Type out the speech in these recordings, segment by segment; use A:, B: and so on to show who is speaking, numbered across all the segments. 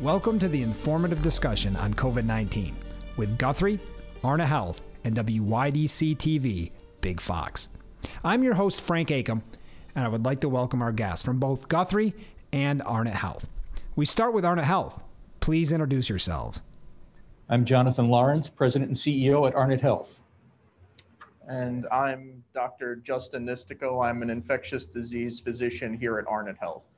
A: Welcome to the informative discussion on COVID-19 with Guthrie, Arnot Health, and WYDC TV, Big Fox. I'm your host, Frank Acom, and I would like to welcome our guests from both Guthrie and Arnot Health. We start with Arnot Health. Please introduce yourselves.
B: I'm Jonathan Lawrence, President and CEO at Arnot Health.
C: And I'm Dr. Justin Nistico. I'm an infectious disease physician here at Arnot Health.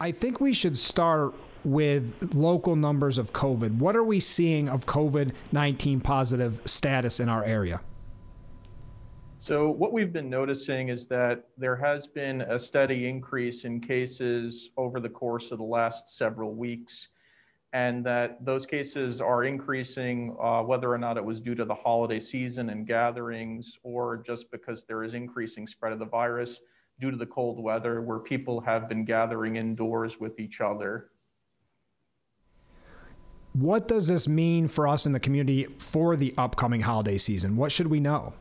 A: I think we should start with local numbers of COVID. What are we seeing of COVID-19 positive status in our area?
C: So what we've been noticing is that there has been a steady increase in cases over the course of the last several weeks, and that those cases are increasing whether or not it was due to the holiday season and gatherings or just because there is increasing spread of the virus due to the cold weather where people have been gathering indoors with each other.
A: What does this mean for us in the community for the upcoming holiday season? What should we know?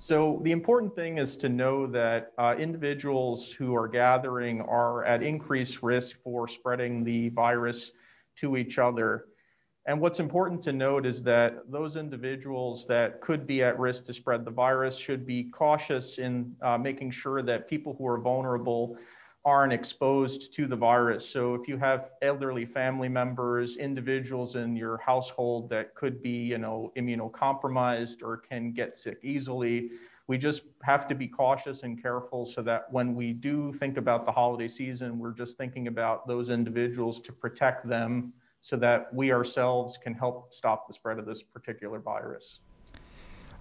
C: So the important thing is to know that individuals who are gathering are at increased risk for spreading the virus to each other. And what's important to note is that those individuals that could be at risk to spread the virus should be cautious in making sure that people who are vulnerable aren't exposed to the virus. So if you have elderly family members, individuals in your household that could be, immunocompromised or can get sick easily, we just have to be cautious and careful so that when we do think about the holiday season, we're just thinking about those individuals to protect them so that we ourselves can help stop the spread of this particular virus.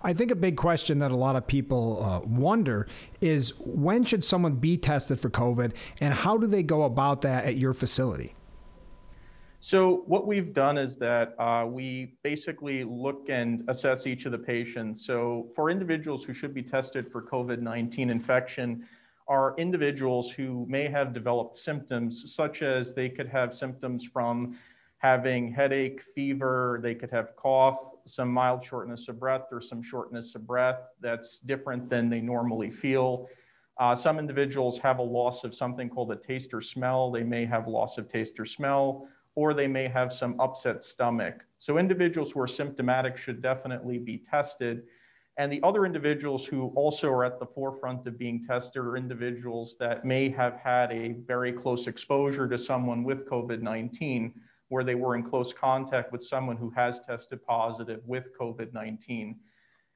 A: I think a big question that a lot of people wonder is when should someone be tested for COVID and how do they go about that at your facility?
C: So what we've done is that we basically look and assess each of the patients. So for individuals who should be tested for COVID-19 infection are individuals who may have developed symptoms such as they could have symptoms from having headache, fever, they could have cough, some mild shortness of breath or some shortness of breath that's different than they normally feel. Some individuals have a loss of something called a taste or smell. They may have loss of taste or smell, or they may have some upset stomach. So individuals who are symptomatic should definitely be tested. And the other individuals who also are at the forefront of being tested are individuals that may have had a very close exposure to someone with COVID-19, where they were in close contact with someone who has tested positive with COVID-19.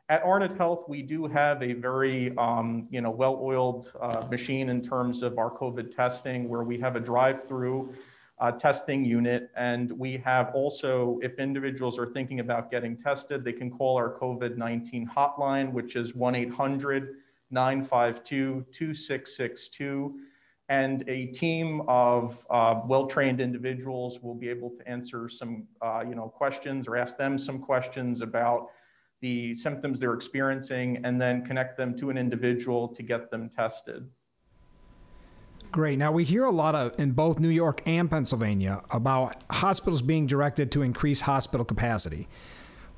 C: At Arnot Health, we do have a very well-oiled machine in terms of our COVID testing, where we have a drive-through testing unit. And we have also, if individuals are thinking about getting tested, they can call our COVID-19 hotline, which is 1-800-952-2662. And a team of well-trained individuals will be able to answer some questions or ask them some questions about the symptoms they're experiencing and then connect them to an individual to get them tested.
A: Great. Now, we hear a lot in both New York and Pennsylvania about hospitals being directed to increase hospital capacity.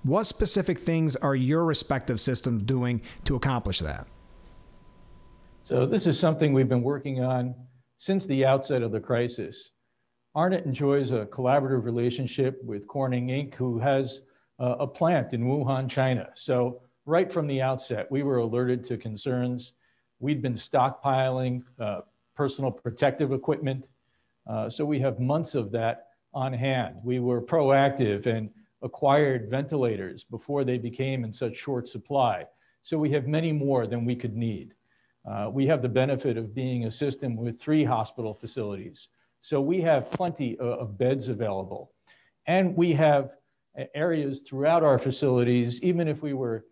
A: What specific things are your respective systems doing to accomplish that?
B: So this is something we've been working on since the outset of the crisis. Arnot enjoys a collaborative relationship with Corning Inc., who has a plant in Wuhan, China. So right from the outset, we were alerted to concerns. We'd been stockpiling personal protective equipment. So we have months of that on hand. We were proactive and acquired ventilators before they became in such short supply. So we have many more than we could need. We have the benefit of being a system with 3 hospital facilities. So we have plenty of beds available. And we have areas throughout our facilities, even if we were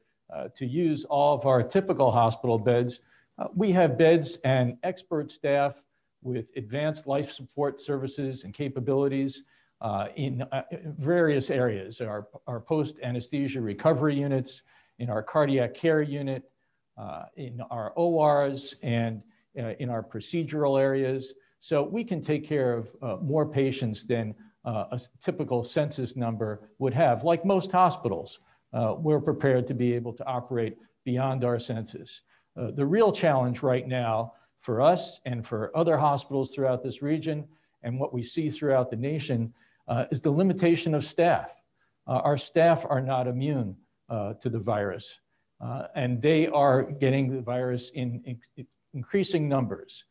B: to use all of our typical hospital beds, we have beds and expert staff with advanced life support services and capabilities in various areas, our post-anesthesia recovery units, in our cardiac care unit, in our ORs, and in our procedural areas. So we can take care of more patients than a typical census number would have. Like most hospitals, we're prepared to be able to operate beyond our census. The real challenge right now for us and for other hospitals throughout this region and what we see throughout the nation is the limitation of staff. Our staff are not immune to the virus, and they are getting the virus in increasing numbers.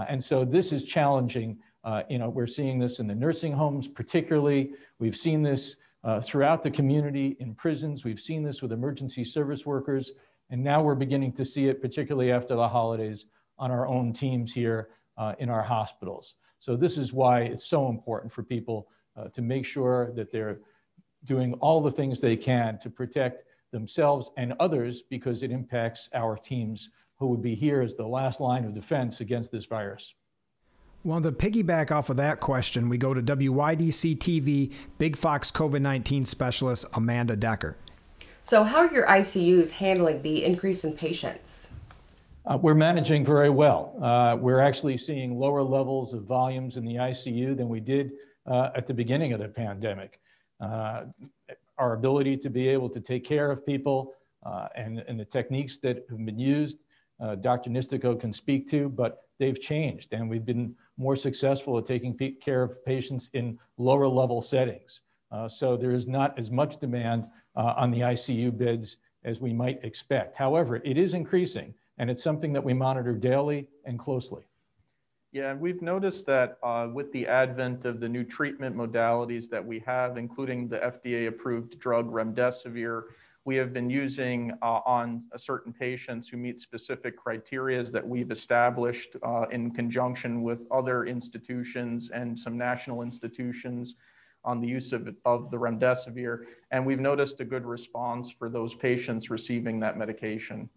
B: And so this is challenging. We're seeing this in the nursing homes particularly. We've seen this throughout the community in prisons. We've seen this with emergency service workers. And now we're beginning to see it, particularly after the holidays, on our own teams here in our hospitals. So this is why it's so important for people to make sure that they're doing all the things they can to protect themselves and others, because it impacts our teams who would be here as the last line of defense against this virus.
A: Well, to piggyback off of that question, we go to WYDC TV Big Fox COVID-19 specialist Amanda Decker.
D: So how are your ICUs handling the increase in patients?
B: We're managing very well. We're actually seeing lower levels of volumes in the ICU than we did at the beginning of the pandemic. Our ability to be able to take care of people and the techniques that have been used, Dr. Nistico can speak to, but they've changed, and we've been more successful at taking care of patients in lower level settings. So there is not as much demand on the ICU beds as we might expect. However, it is increasing, and it's something that we monitor daily and closely.
C: Yeah, and we've noticed that with the advent of the new treatment modalities that we have, including the FDA-approved drug remdesivir, we have been using on certain patients who meet specific criteria that we've established in conjunction with other institutions and some national institutions on the use of the remdesivir. And we've noticed a good response for those patients receiving that medication.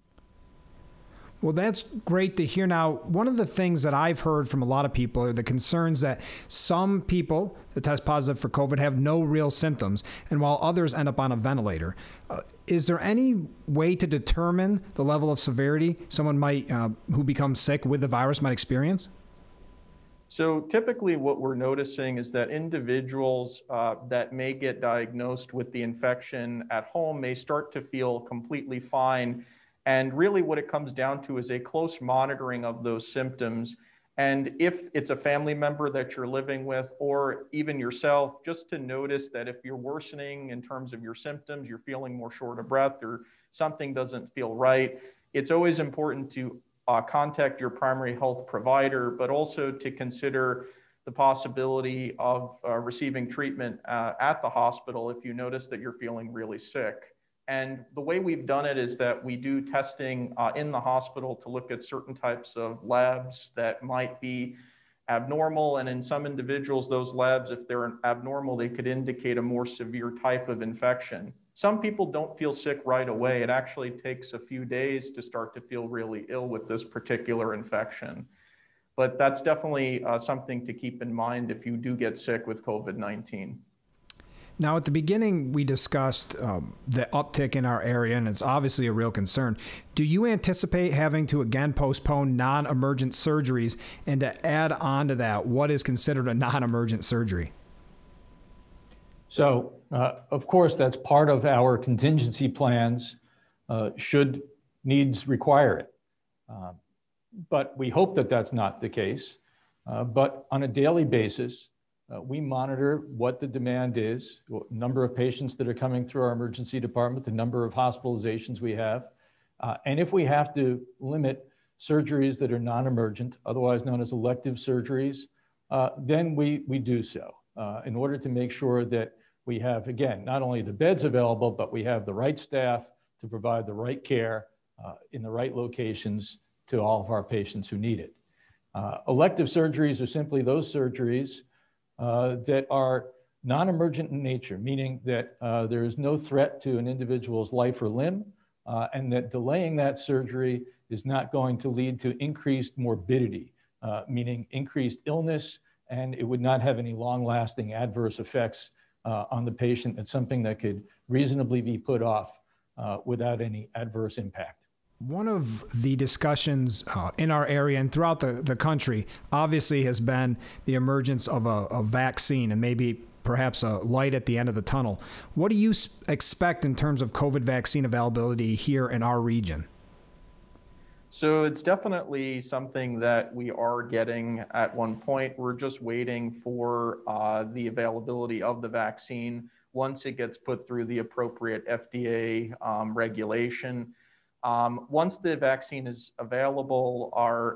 A: Well, that's great to hear. Now, one of the things that I've heard from a lot of people are the concerns that some people that test positive for COVID have no real symptoms, and while others end up on a ventilator. Is there any way to determine the level of severity someone might, who becomes sick with the virus might experience?
C: So typically what we're noticing is that individuals that may get diagnosed with the infection at home may start to feel completely fine. And really what it comes down to is a close monitoring of those symptoms. And if it's a family member that you're living with, or even yourself, just to notice that if you're worsening in terms of your symptoms, you're feeling more short of breath, or something doesn't feel right, it's always important to contact your primary health provider, but also to consider the possibility of receiving treatment at the hospital if you notice that you're feeling really sick. And the way we've done it is that we do testing in the hospital to look at certain types of labs that might be abnormal. And in some individuals, those labs, if they're abnormal, they could indicate a more severe type of infection. Some people don't feel sick right away. It actually takes a few days to start to feel really ill with this particular infection. But that's definitely something to keep in mind if you do get sick with COVID-19.
A: Now, at the beginning, we discussed the uptick in our area, and it's obviously a real concern. Do you anticipate having to again postpone non-emergent surgeries? And to add on to that, what is considered a non-emergent surgery?
B: So, of course, that's part of our contingency plans should needs require it. But we hope that that's not the case. But on a daily basis, we monitor what the demand is, what number of patients that are coming through our emergency department, the number of hospitalizations we have. And if we have to limit surgeries that are non-emergent, otherwise known as elective surgeries, then we do so in order to make sure that we have, again, not only the beds available, but we have the right staff to provide the right care in the right locations to all of our patients who need it. Elective surgeries are simply those surgeries that are non-emergent in nature, meaning that there is no threat to an individual's life or limb, and that delaying that surgery is not going to lead to increased morbidity, meaning increased illness, and it would not have any long-lasting adverse effects on the patient. It's something that could reasonably be put off without any adverse impact.
A: One of the discussions in our area and throughout the country obviously has been the emergence of a vaccine and maybe perhaps a light at the end of the tunnel. What do you expect in terms of COVID vaccine availability here in our region?
C: So it's definitely something that we are getting at one point. We're just waiting for the availability of the vaccine once it gets put through the appropriate FDA regulation. Once the vaccine is available,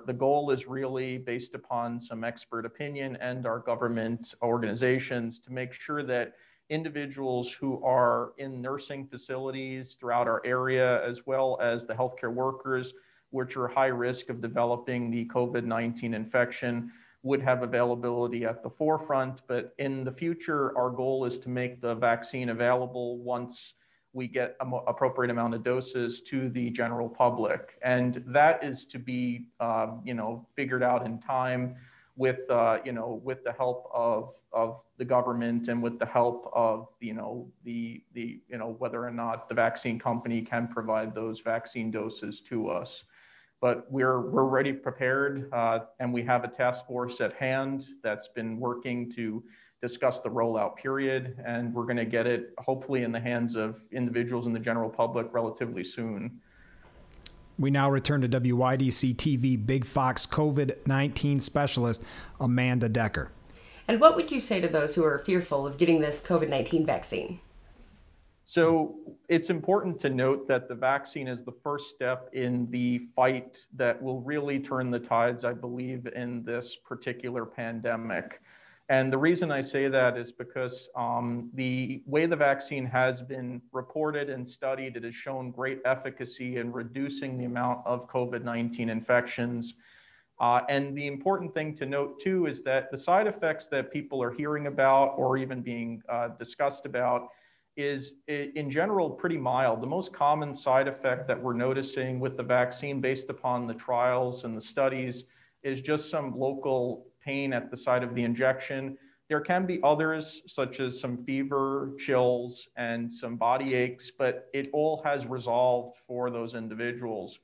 C: the goal is really based upon some expert opinion and our government organizations to make sure that individuals who are in nursing facilities throughout our area, as well as the healthcare workers, which are high risk of developing the COVID-19 infection, would have availability at the forefront. But in the future, our goal is to make the vaccine available once we get an appropriate amount of doses to the general public. And that is to be, figured out in time with the help of the government and with the help of, whether or not the vaccine company can provide those vaccine doses to us. But we're already prepared, and we have a task force at hand that's been working to discuss the rollout period, and we're going to get it hopefully in the hands of individuals in the general public relatively soon.
A: We now return to WYDC TV Big Fox COVID-19 specialist Amanda Decker.
D: And what would you say to those who are fearful of getting this COVID-19 vaccine?
C: So it's important to note that the vaccine is the first step in the fight that will really turn the tides, I believe, in this particular pandemic. And the reason I say that is because the way the vaccine has been reported and studied, it has shown great efficacy in reducing the amount of COVID-19 infections. And the important thing to note too is that the side effects that people are hearing about or even being discussed about is in general pretty mild. The most common side effect that we're noticing with the vaccine based upon the trials and the studies is just some local pain at the site of the injection. There can be others, such as some fever, chills, and some body aches, but it all has resolved for those individuals.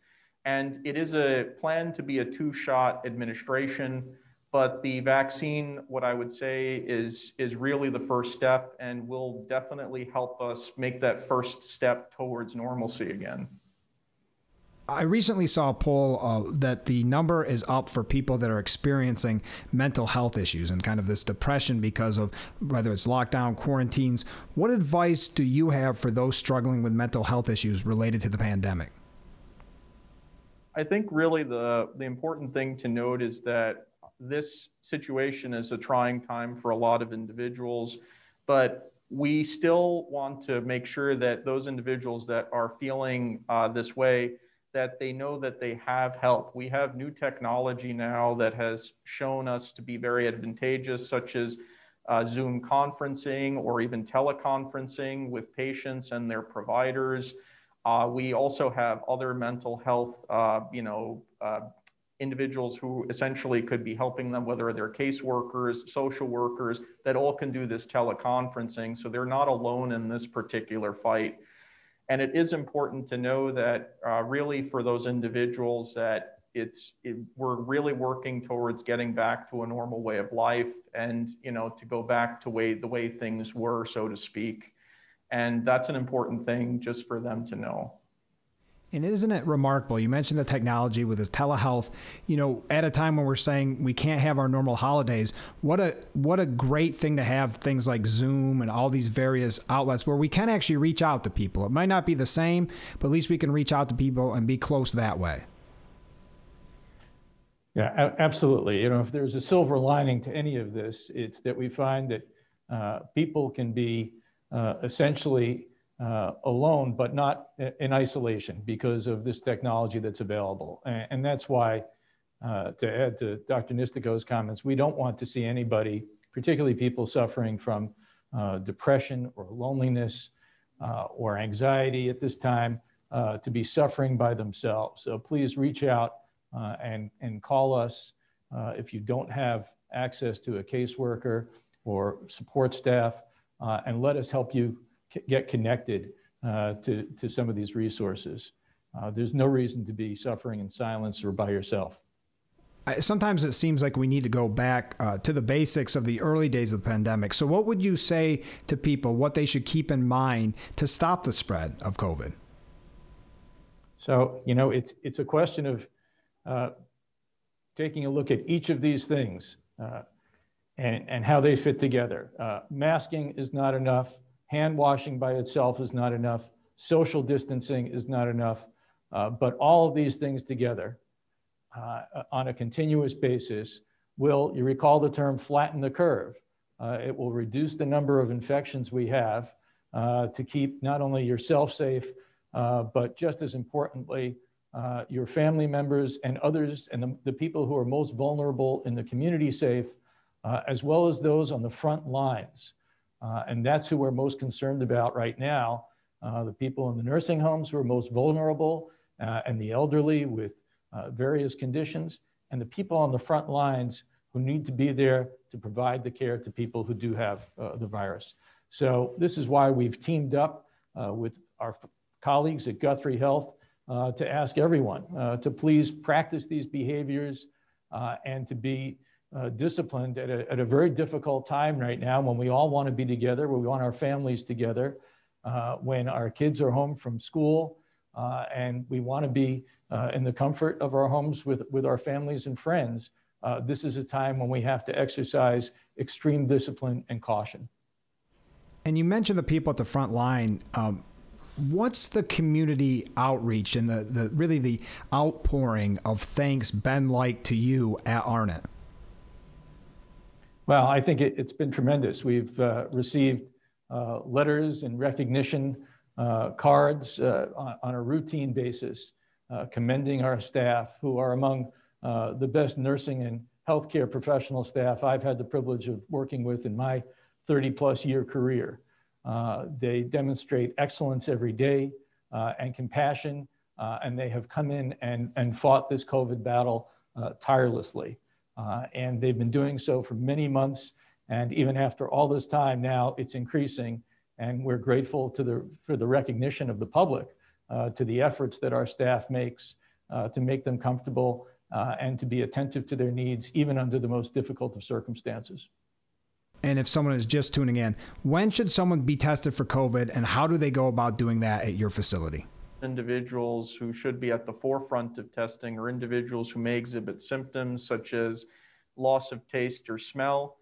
C: And it is a plan to be a 2-shot administration, but the vaccine, what I would say is really the first step and will definitely help us make that first step towards normalcy again.
A: I recently saw a poll that the number is up for people that are experiencing mental health issues and kind of this depression because of whether it's lockdown, quarantines. What advice do you have for those struggling with mental health issues related to the pandemic?
C: I think really the important thing to note is that this situation is a trying time for a lot of individuals, but we still want to make sure that those individuals that are feeling this way, that they know that they have help. We have new technology now that has shown us to be very advantageous, such as Zoom conferencing or even teleconferencing with patients and their providers. We also have other mental health, individuals who essentially could be helping them, whether they're caseworkers, social workers, that all can do this teleconferencing. So they're not alone in this particular fight. And it is important to know that really for those individuals that we're really working towards getting back to a normal way of life and, to go back to the way things were, so to speak. And that's an important thing just for them to know.
A: And isn't it remarkable? You mentioned the technology with the telehealth, at a time when we're saying we can't have our normal holidays, what a great thing to have things like Zoom and all these various outlets where we can actually reach out to people. It might not be the same, but at least we can reach out to people and be close that way.
B: Yeah, absolutely. If there's a silver lining to any of this, it's that we find that people can be essentially alone, but not in isolation because of this technology that's available. And that's why, to add to Dr. Nistico's comments, we don't want to see anybody, particularly people suffering from depression or loneliness or anxiety at this time, to be suffering by themselves. So please reach out and call us if you don't have access to a caseworker or support staff, and let us help you get connected to some of these resources. There's no reason to be suffering in silence or by yourself.
A: Sometimes it seems like we need to go back to the basics of the early days of the pandemic. So what would you say to people, what they should keep in mind to stop the spread of COVID?
B: So, it's a question of taking a look at each of these things and how they fit together. Masking is not enough. Hand washing by itself is not enough. Social distancing is not enough. But all of these things together on a continuous basis will, you recall the term flatten the curve. It will reduce the number of infections we have to keep not only yourself safe, but just as importantly, your family members and others and the people who are most vulnerable in the community safe, as well as those on the front lines. And that's who we're most concerned about right now. The people in the nursing homes who are most vulnerable and the elderly with various conditions, and the people on the front lines who need to be there to provide the care to people who do have the virus. So this is why we've teamed up with our colleagues at Guthrie Health to ask everyone to please practice these behaviors and to be disciplined at a very difficult time right now when we all want to be together, when we want our families together, when our kids are home from school, and we want to be in the comfort of our homes with our families and friends. This is a time when we have to exercise extreme discipline and caution.
A: And you mentioned the people at the front line. What's the community outreach and the really the outpouring of thanks been like to you at Arnot?
B: Well, I think it's been tremendous. We've received letters and recognition cards on a routine basis, commending our staff who are among the best nursing and healthcare professional staff I've had the privilege of working with in my 30-plus year career. They demonstrate excellence every day and compassion, and they have come in and fought this COVID battle tirelessly. And they've been doing so for many months, and even after all this time now, it's increasing, and we're grateful for the recognition of the public to the efforts that our staff makes to make them comfortable and to be attentive to their needs, even under the most difficult of circumstances.
A: And if someone is just tuning in, when should someone be tested for COVID, and how do they go about doing that at your facility?
C: Individuals who should be at the forefront of testing are individuals who may exhibit symptoms such as loss of taste or smell,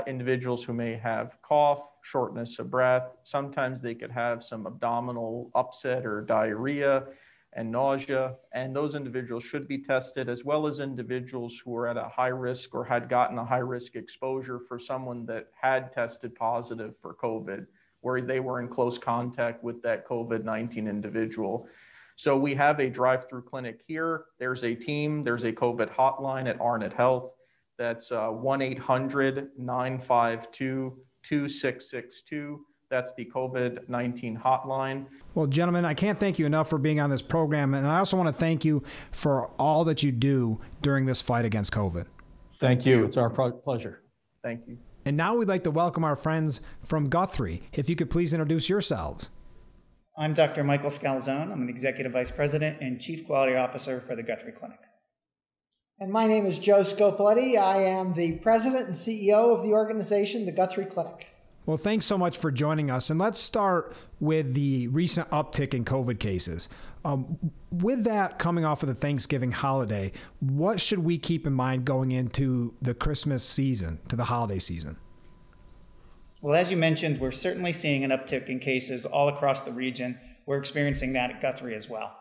C: individuals who may have cough, shortness of breath. Sometimes they could have some abdominal upset or diarrhea and nausea, and those individuals should be tested, as well as individuals who are at a high risk or had gotten a high risk exposure for someone that had tested positive for COVID, where they were in close contact with that COVID-19 individual. So we have a drive-through clinic here. There's a team, there's a COVID hotline at Arnot Health. That's 1-800-952-2662. That's the COVID-19 hotline.
A: Well, gentlemen, I can't thank you enough for being on this program. And I also want to thank you for all that you do during this fight against COVID.
B: Thank you. It's our pleasure.
C: Thank you.
A: And now we'd like to welcome our friends from Guthrie. If you could please introduce yourselves.
E: I'm Dr. Michael Scalzone. I'm an Executive Vice President and Chief Quality Officer for the Guthrie Clinic.
F: And my name is Joe Scopoletti. I am the President and CEO of the organization, the Guthrie Clinic.
A: Well, thanks so much for joining us. And let's start with the recent uptick in COVID cases. With that coming off of the Thanksgiving holiday, what should we keep in mind going into the Christmas season, to the holiday season?
E: Well, as you mentioned, we're certainly seeing an uptick in cases all across the region. We're experiencing that at Guthrie as well.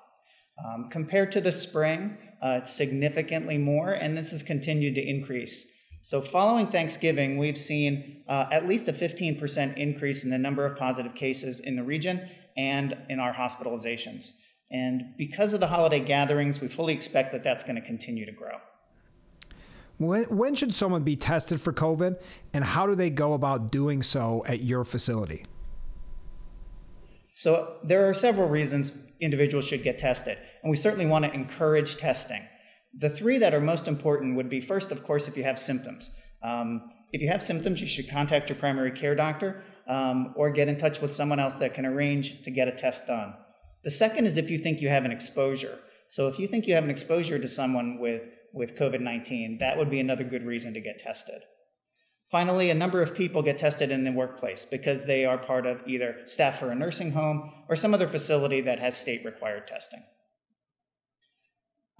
E: Compared to the spring, it's significantly more, and this has continued to increase. So following Thanksgiving, we've seen at least a 15% increase in the number of positive cases in the region and in our hospitalizations. And because of the holiday gatherings, we fully expect that that's going to continue to grow.
A: When should someone be tested for COVID, and how do they go about doing so at your facility?
E: So there are several reasons individuals should get tested, and we certainly want to encourage testing. The three that are most important would be, first, of course, if you have symptoms. If you have symptoms, you should contact your primary care doctor or get in touch with someone else that can arrange to get a test done. The second is if you think you have an exposure. So if you think you have an exposure to someone with COVID-19, that would be another good reason to get tested. Finally, a number of people get tested in the workplace because they are part of either staff for a nursing home or some other facility that has state-required testing.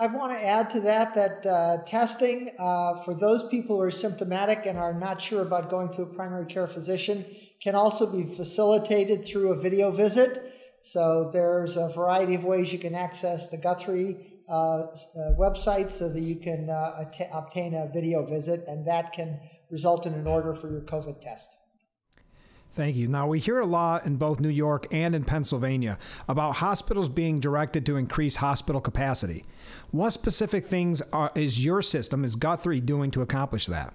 F: I want to add to that testing for those people who are symptomatic and are not sure about going to a primary care physician can also be facilitated through a video visit. So there's a variety of ways you can access the Guthrie website so that you can obtain a video visit, and that can result in an order for your COVID test.
A: Thank you. Now, we hear a lot in both New York and in Pennsylvania about hospitals being directed to increase hospital capacity. What specific things is your system, is Guthrie, doing to accomplish that?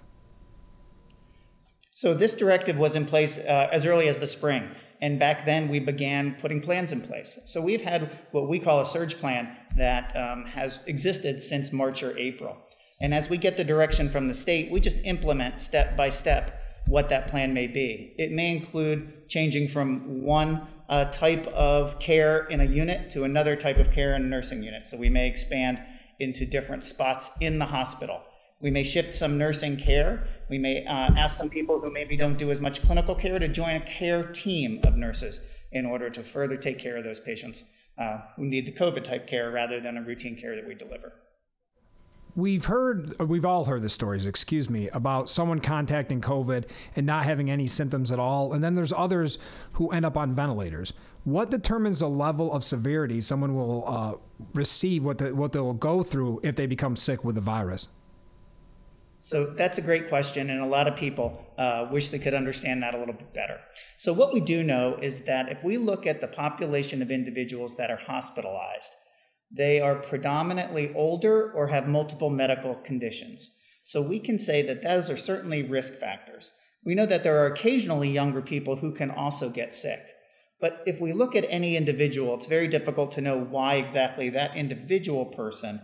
E: So this directive was in place as early as the spring. And back then, we began putting plans in place. So we've had what we call a surge plan that has existed since March or April. And as we get the direction from the state, we just implement step by step what that plan may be. It may include changing from one type of care in a unit to another type of care in a nursing unit. So we may expand into different spots in the hospital. We may shift some nursing care. We may ask some people who maybe don't do as much clinical care to join a care team of nurses in order to further take care of those patients who need the COVID type care rather than a routine care that we deliver.
A: We've all heard the stories, about someone contacting COVID and not having any symptoms at all. And then there's others who end up on ventilators. What determines the level of severity someone will receive, what they'll go through if they become sick with the virus?
E: So that's a great question, and a lot of people wish they could understand that a little bit better. So what we do know is that if we look at the population of individuals that are hospitalized, they are predominantly older or have multiple medical conditions. So we can say that those are certainly risk factors. We know that there are occasionally younger people who can also get sick. But if we look at any individual, it's very difficult to know why exactly that individual person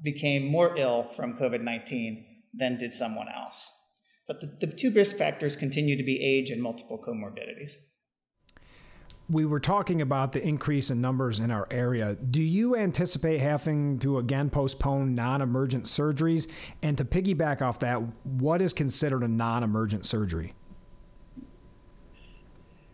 E: became more ill from COVID-19 than did someone else. But the two risk factors continue to be age and multiple comorbidities.
A: We were talking about the increase in numbers in our area. Do you anticipate having to again postpone non-emergent surgeries? And to piggyback off that, what is considered a non-emergent surgery?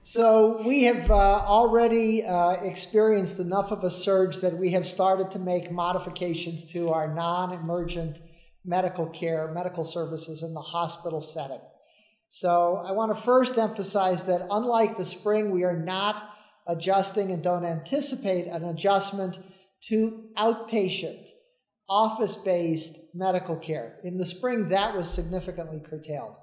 F: So we have already experienced enough of a surge that we have started to make modifications to our non-emergent medical care, medical services in the hospital setting. So I want to first emphasize that unlike the spring, we are not adjusting and don't anticipate an adjustment to outpatient, office-based medical care. In the spring, that was significantly curtailed.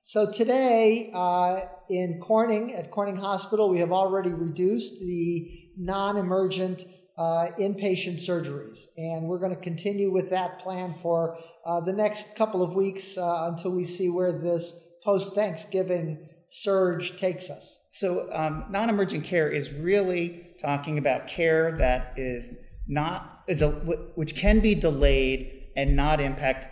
F: So today at Corning Hospital, we have already reduced the non-emergent inpatient surgeries. And we're going to continue with that plan for the next couple of weeks until we see where this post-Thanksgiving surge takes us.
E: So non-emergent care is really talking about care that which can be delayed and not impact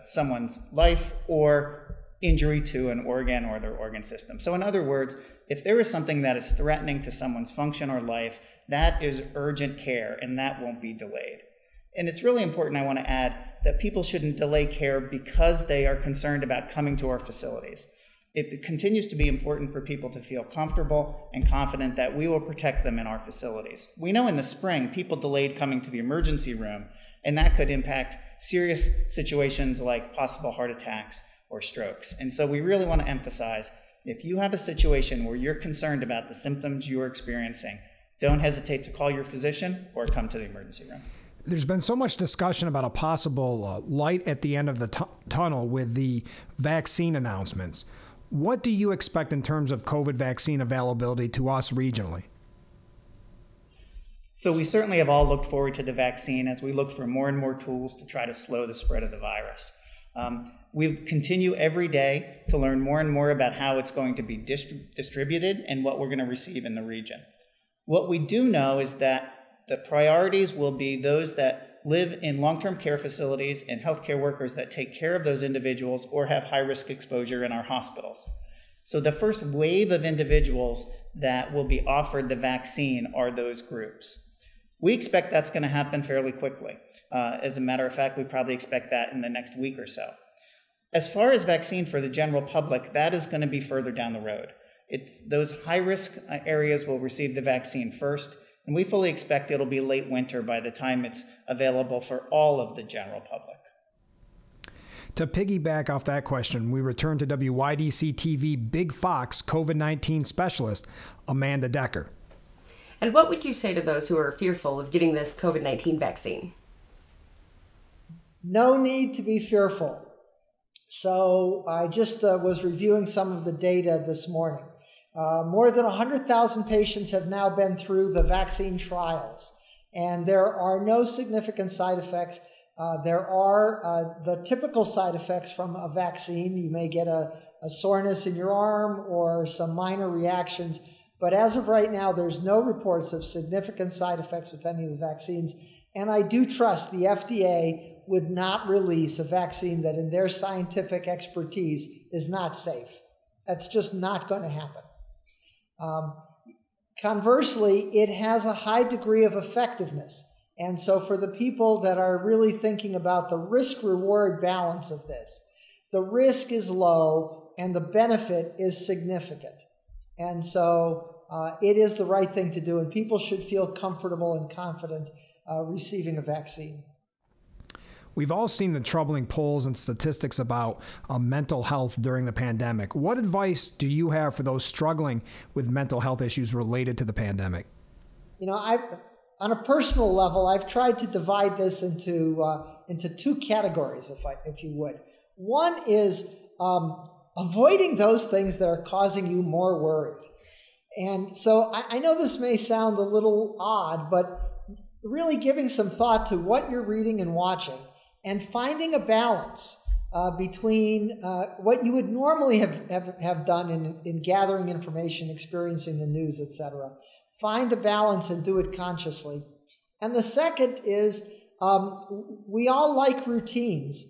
E: someone's life or injury to an organ or their organ system. So in other words, if there is something that is threatening to someone's function or life, that is urgent care and that won't be delayed. And it's really important, I want to add, that people shouldn't delay care because they are concerned about coming to our facilities. It continues to be important for people to feel comfortable and confident that we will protect them in our facilities. We know in the spring, people delayed coming to the emergency room, and that could impact serious situations like possible heart attacks or strokes. And so we really want to emphasize, if you have a situation where you're concerned about the symptoms you're experiencing, don't hesitate to call your physician or come to the emergency room.
A: There's been so much discussion about a possible light at the end of the tunnel with the vaccine announcements. What do you expect in terms of COVID vaccine availability to us regionally?
E: So we certainly have all looked forward to the vaccine as we look for more and more tools to try to slow the spread of the virus. We continue every day to learn more and more about how it's going to be distributed and what we're going to receive in the region. What we do know is that the priorities will be those that live in long-term care facilities and healthcare workers that take care of those individuals or have high-risk exposure in our hospitals. So the first wave of individuals that will be offered the vaccine are those groups. We expect that's going to happen fairly quickly. As a matter of fact, we probably expect that in the next week or so. As far as vaccine for the general public, that is going to be further down the road. Those high-risk areas will receive the vaccine first, And we fully expect it'll be late winter by the time it's available for all of the general public.
A: To piggyback off that question, we return to WYDC TV Big Fox COVID-19 specialist, Amanda Decker.
D: And what would you say to those who are fearful of getting this COVID-19 vaccine?
F: No need to be fearful. So I just was reviewing some of the data this morning. More than 100,000 patients have now been through the vaccine trials, and there are no significant side effects. There are the typical side effects from a vaccine. You may get a soreness in your arm or some minor reactions, but as of right now, there's no reports of significant side effects with any of the vaccines. And I do trust the FDA would not release a vaccine that in their scientific expertise is not safe. That's just not going to happen. Conversely, it has a high degree of effectiveness. And so for the people that are really thinking about the risk-reward balance of this, the risk is low and the benefit is significant. And so it is the right thing to do, and people should feel comfortable and confident receiving a vaccine.
A: We've all seen the troubling polls and statistics about mental health during the pandemic. What advice do you have for those struggling with mental health issues related to the pandemic? You know,
F: on a personal level, I've tried to divide this into two categories, if you would. One is avoiding those things that are causing you more worry. And so I know this may sound a little odd, but really giving some thought to what you're reading and watching and finding a balance between what you would normally have done in gathering information, experiencing the news, etc. Find a balance and do it consciously. And the second is we all like routines,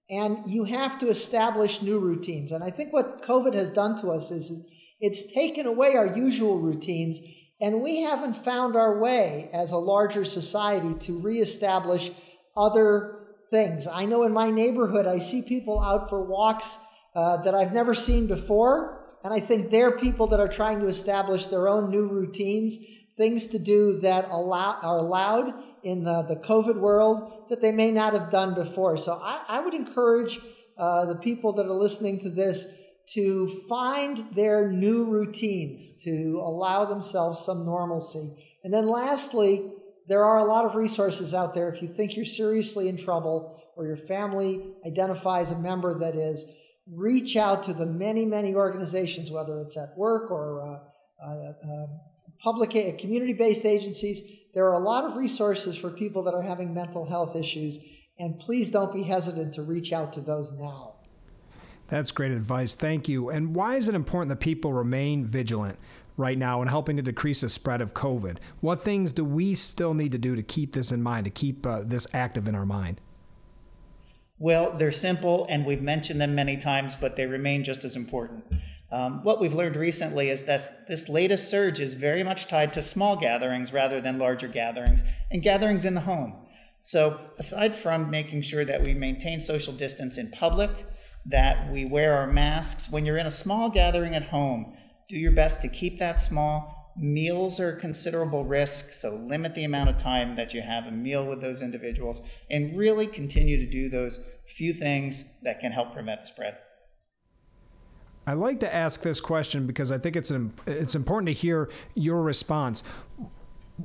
F: and you have to establish new routines. And I think what COVID has done to us is it's taken away our usual routines, and we haven't found our way as a larger society to reestablish other things. I know in my neighborhood, I see people out for walks that I've never seen before, and I think they're people that are trying to establish their own new routines, things to do that are allowed in the COVID world that they may not have done before. So I would encourage the people that are listening to this to find their new routines, to allow themselves some normalcy. And then lastly, there are a lot of resources out there. If you think you're seriously in trouble or your family identifies a member that is, reach out to the many, many organizations, whether it's at work or public, community-based agencies. There are a lot of resources for people that are having mental health issues, and please don't be hesitant to reach out to those now.
A: That's great advice. Thank you. And why is it important that people remain vigilant right now in helping to decrease the spread of COVID? What things do we still need to do to keep this in mind, to keep this active in our mind?
E: Well, they're simple, and we've mentioned them many times, but they remain just as important. What we've learned recently is that this latest surge is very much tied to small gatherings rather than larger gatherings, and gatherings in the home. So aside from making sure that we maintain social distance in public, that we wear our masks, when you're in a small gathering at home, do your best to keep that small. Meals are a considerable risk, so limit the amount of time that you have a meal with those individuals, and really continue to do those few things that can help prevent the spread.
A: I like to ask this question because I think it's important to hear your response.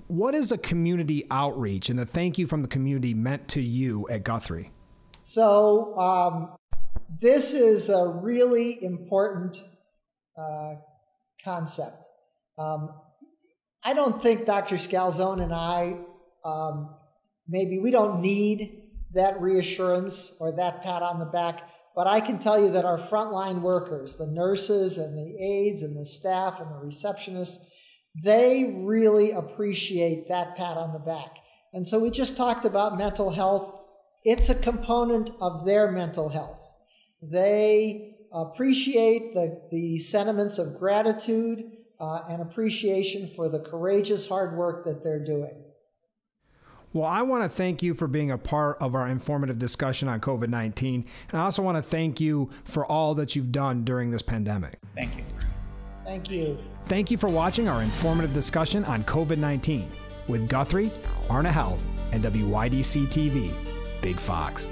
A: What is a community outreach and the thank you from the community meant to you at Guthrie?
F: So this is a really important concept. I don't think Dr. Scalzone and I, maybe we don't need that reassurance or that pat on the back, but I can tell you that our frontline workers, the nurses and the aides and the staff and the receptionists, they really appreciate that pat on the back. And so we just talked about mental health. It's a component of their mental health. They appreciate the sentiments of gratitude and appreciation for the courageous hard work that they're doing.
A: Well, I want to thank you for being a part of our informative discussion on COVID-19. And I also want to thank you for all that you've done during this pandemic.
E: Thank you.
F: Thank you.
A: Thank you for watching our informative discussion on COVID-19. with Guthrie, Arnot Health, and WYDC TV, Big Fox.